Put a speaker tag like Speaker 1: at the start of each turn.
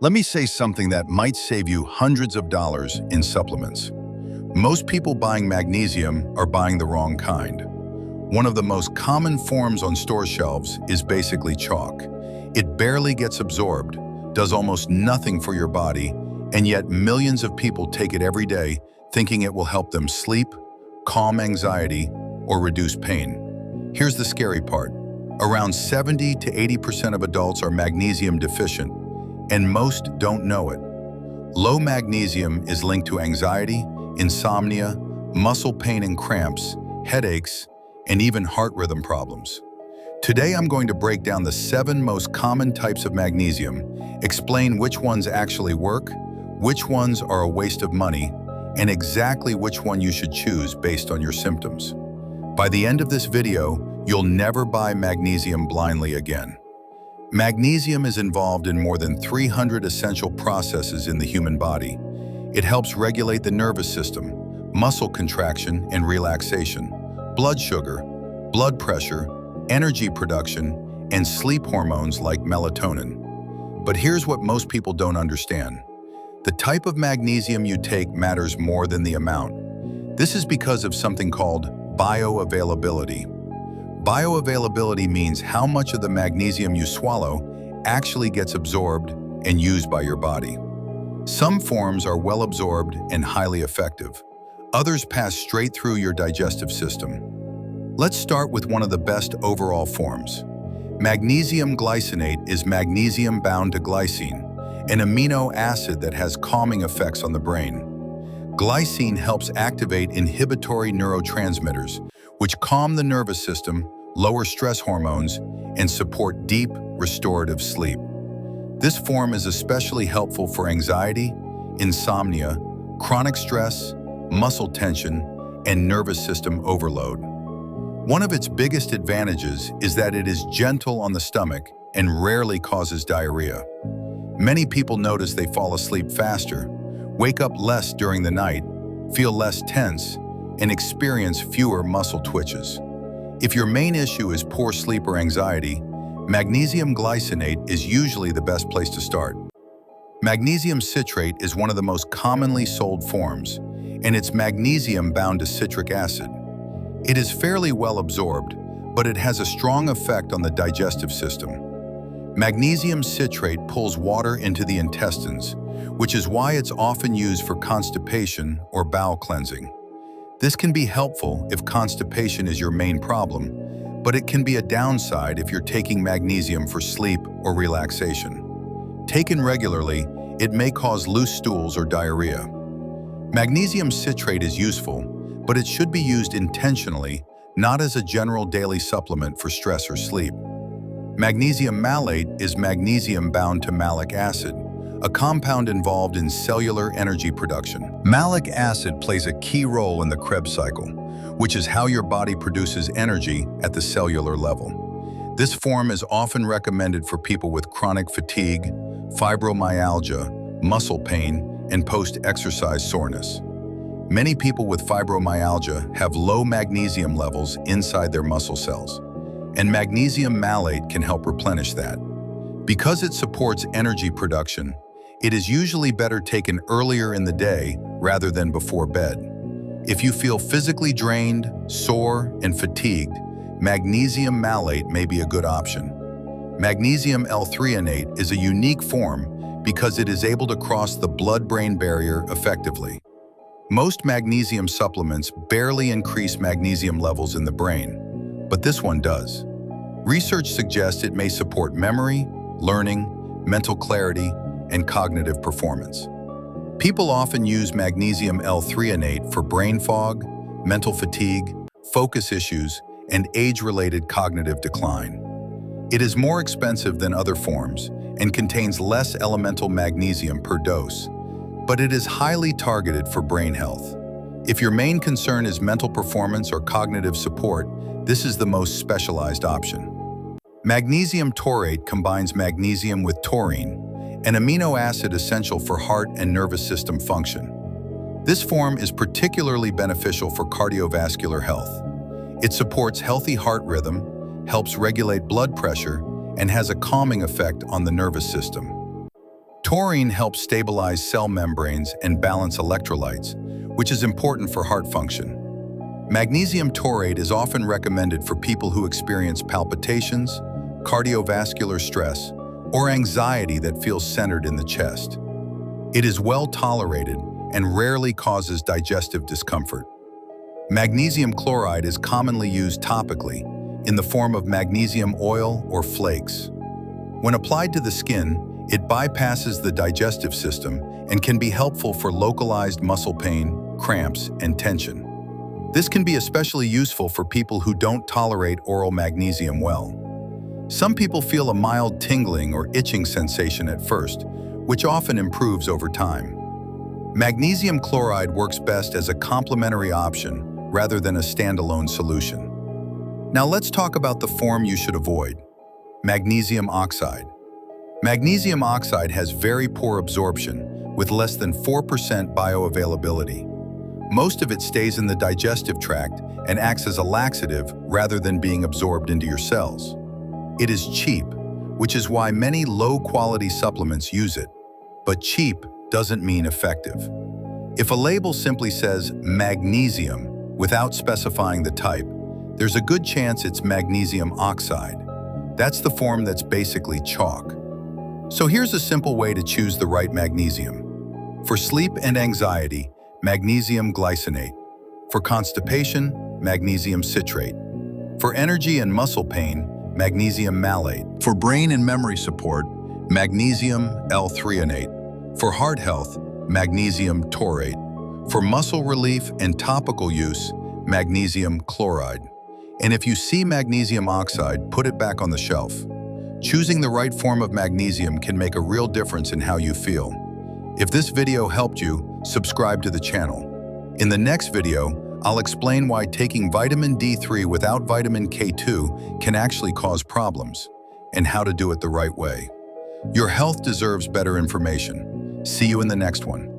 Speaker 1: Let me say something that might save you hundreds of dollars in supplements. Most people buying magnesium are buying the wrong kind. One of the most common forms on store shelves is basically chalk. It barely gets absorbed, does almost nothing for your body, and yet millions of people take it every day thinking it will help them sleep, calm anxiety, or reduce pain. Here's the scary part. Around 70 to 80% of adults are magnesium deficient, and most don't know it. Low magnesium is linked to anxiety, insomnia, muscle pain and cramps, headaches, and even heart rhythm problems. Today I'm going to break down the 7 most common types of magnesium, explain which ones actually work, which ones are a waste of money, and exactly which one you should choose based on your symptoms. By the end of this video, you'll never buy magnesium blindly again. Magnesium is involved in more than 300 essential processes in the human body. It helps regulate the nervous system, muscle contraction and relaxation, blood sugar, blood pressure, energy production, and sleep hormones like melatonin. But here's what most people don't understand. The type of magnesium you take matters more than the amount. This is because of something called bioavailability. Bioavailability means how much of the magnesium you swallow actually gets absorbed and used by your body. Some forms are well absorbed and highly effective. Others pass straight through your digestive system. Let's start with one of the best overall forms. Magnesium glycinate is magnesium bound to glycine, an amino acid that has calming effects on the brain. Glycine helps activate inhibitory neurotransmitters, which calm the nervous system, lower stress hormones, and support deep, restorative sleep. This form is especially helpful for anxiety, insomnia, chronic stress, muscle tension, and nervous system overload. One of its biggest advantages is that it is gentle on the stomach and rarely causes diarrhea. Many people notice they fall asleep faster, wake up less during the night, feel less tense, and experience fewer muscle twitches. If your main issue is poor sleep or anxiety, magnesium glycinate is usually the best place to start. Magnesium citrate is one of the most commonly sold forms, and it's magnesium bound to citric acid. It is fairly well absorbed, but it has a strong effect on the digestive system. Magnesium citrate pulls water into the intestines, which is why it's often used for constipation or bowel cleansing. This can be helpful if constipation is your main problem, but it can be a downside if you're taking magnesium for sleep or relaxation. Taken regularly, it may cause loose stools or diarrhea. Magnesium citrate is useful, but it should be used intentionally, not as a general daily supplement for stress or sleep. Magnesium malate is magnesium bound to malic acid, a compound involved in cellular energy production. Malic acid plays a key role in the Krebs cycle, which is how your body produces energy at the cellular level. This form is often recommended for people with chronic fatigue, fibromyalgia, muscle pain, and post-exercise soreness. Many people with fibromyalgia have low magnesium levels inside their muscle cells, and magnesium malate can help replenish that. Because it supports energy production, it is usually better taken earlier in the day rather than before bed. If you feel physically drained, sore, and fatigued, magnesium malate may be a good option. Magnesium L-Threonate is a unique form because it is able to cross the blood-brain barrier effectively. Most magnesium supplements barely increase magnesium levels in the brain, but this one does. Research suggests it may support memory, learning, mental clarity, and cognitive performance. People often use magnesium L-Threonate for brain fog, mental fatigue, focus issues, and age-related cognitive decline. It is more expensive than other forms and contains less elemental magnesium per dose, but it is highly targeted for brain health. If your main concern is mental performance or cognitive support, this is the most specialized option. Magnesium taurate combines magnesium with taurine, an amino acid essential for heart and nervous system function. This form is particularly beneficial for cardiovascular health. It supports healthy heart rhythm, helps regulate blood pressure, and has a calming effect on the nervous system. Taurine helps stabilize cell membranes and balance electrolytes, which is important for heart function. Magnesium taurate is often recommended for people who experience palpitations, cardiovascular stress, or anxiety that feels centered in the chest. It is well tolerated and rarely causes digestive discomfort. Magnesium chloride is commonly used topically in the form of magnesium oil or flakes. When applied to the skin, it bypasses the digestive system and can be helpful for localized muscle pain, cramps, and tension. This can be especially useful for people who don't tolerate oral magnesium well. Some people feel a mild tingling or itching sensation at first, which often improves over time. Magnesium chloride works best as a complementary option rather than a standalone solution. Now let's talk about the form you should avoid: magnesium oxide. Magnesium oxide has very poor absorption, with less than 4% bioavailability. Most of it stays in the digestive tract and acts as a laxative rather than being absorbed into your cells. It is cheap, which is why many low-quality supplements use it. But cheap doesn't mean effective. If a label simply says magnesium without specifying the type, there's a good chance it's magnesium oxide. That's the form that's basically chalk. So here's a simple way to choose the right magnesium. For sleep and anxiety, magnesium glycinate. For constipation, magnesium citrate. For energy and muscle pain, magnesium malate. For brain and memory support, magnesium L-Threonate. For heart health, magnesium taurate. For muscle relief and topical use, magnesium chloride. And if you see magnesium oxide, put it back on the shelf. Choosing the right form of magnesium can make a real difference in how you feel. If this video helped you, subscribe to the channel. In the next video, I'll explain why taking vitamin D3 without vitamin K2 can actually cause problems, and how to do it the right way. Your health deserves better information. See you in the next one.